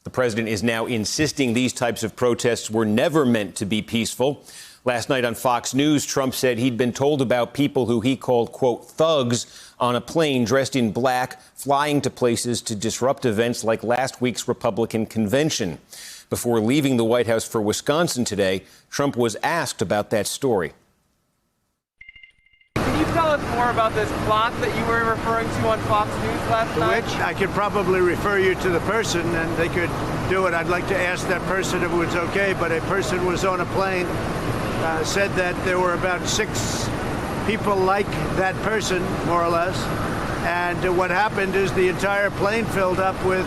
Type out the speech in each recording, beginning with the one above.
The president is now insisting these types of protests were never meant to be peaceful. Last night on Fox News, Trump said he'd been told about people who he called, quote, thugs on a plane dressed in black, flying to places to disrupt events like last week's Republican convention. Before leaving the White House for Wisconsin today, Trump was asked about that story. Can you tell us more about this plot that you were referring to on Fox News last night? Which I could probably refer you to the person and they could do it. I'd like to ask that person if it was okay, but a person was on a plane, said that there were about 6 people like that person, more or less. And what happened is the entire plane filled up with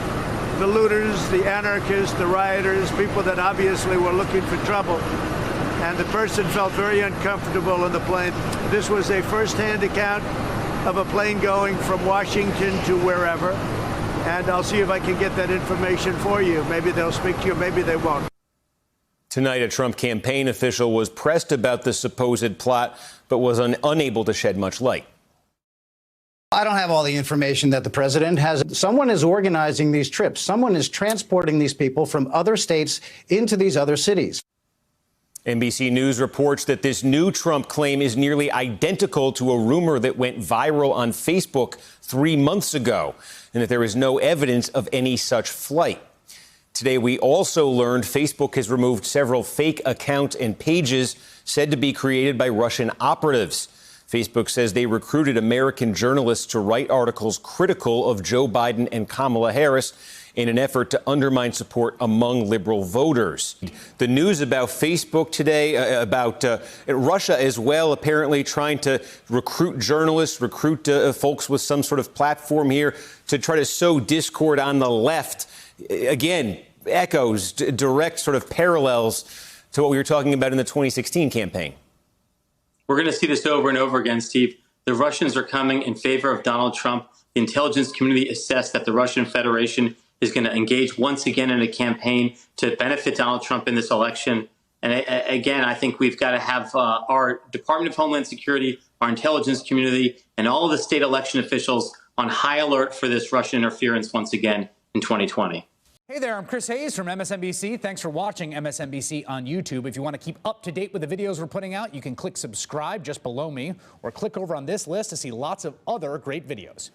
the looters, the anarchists, the rioters, people that obviously were looking for trouble. And the person felt very uncomfortable on the plane. This was a first-hand account of a plane going from Washington to wherever. And I'll see if I can get that information for you. Maybe they'll speak to you, maybe they won't. Tonight, a Trump campaign official was pressed about the supposed plot, but was unable to shed much light. I don't have all the information that the president has. Someone is organizing these trips. Someone is transporting these people from other states into these other cities. NBC News reports that this new Trump claim is nearly identical to a rumor that went viral on Facebook 3 months ago, and that there is no evidence of any such flight. Today, we also learned Facebook has removed several fake accounts and pages said to be created by Russian operatives. Facebook says they recruited American journalists to write articles critical of Joe Biden and Kamala Harris in an effort to undermine support among liberal voters. The news about Facebook today, about Russia as well, apparently trying to recruit journalists, recruit folks with some sort of platform here to try to sow discord on the left. Again, echoes, direct sort of parallels to what we were talking about in the 2016 campaign. We're going to see this over and over again, Steve. The Russians are coming in favor of Donald Trump. The intelligence community assessed that the Russian Federation is going to engage once again in a campaign to benefit Donald Trump in this election. And again, I think we've got to have our Department of Homeland Security, our intelligence community, and all of the state election officials on high alert for this Russian interference once again in 2020. Hey there, I'm Chris Hayes from MSNBC. Thanks for watching MSNBC on YouTube. If you want to keep up to date with the videos we're putting out, you can click subscribe just below me or click over on this list to see lots of other great videos.